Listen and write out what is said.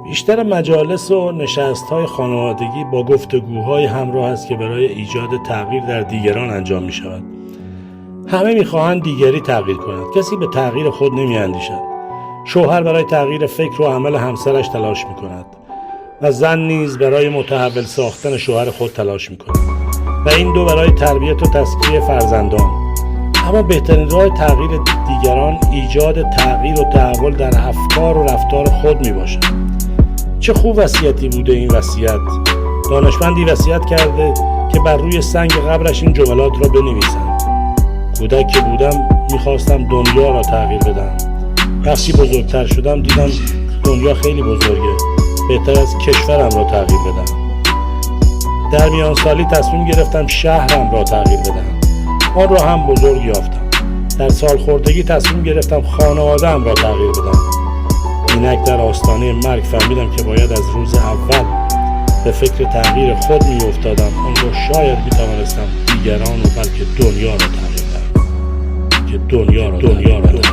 بیشتر مجالس و نشست‌های خانوادگی با گفتگوهای همراه است که برای ایجاد تغییر در دیگران انجام می‌شود. همه می‌خواهند دیگری تغییر کند. کسی به تغییر خود نمی‌اندیشد. شوهر برای تغییر فکر و عمل همسرش تلاش می‌کند و زن نیز برای متحول ساختن شوهر خود تلاش می‌کند و این دو برای تربیت و تزکیه فرزندان. اما بهترین راه تغییر دیگران ایجاد تغییر و تحول در افکار و رفتار خود میباشد. چه خوب وصیتی بوده این وصیت. دانشمندی وصیت کرده که بر روی سنگ قبرش این جملات را بنویسم: کودک که بودم میخواستم دنیا را تغییر بدم. وقتی بزرگتر شدم دیدم دنیا خیلی بزرگه، بهتر از کشورم را تغییر بدم. در میان سالی تصمیم گرفتم شهرم را تغییر بدم، آن را هم بزرگ یافتم. در سالخوردگی تصمیم گرفتم خانواده‌ام را تغییر بدم. اینک در آستانه مرگ فهمیدم که باید از روز اول به فکر تغییر خود می افتادم، آن را شاید می توانستم دیگران و بلکه دنیا را تغییر دهم.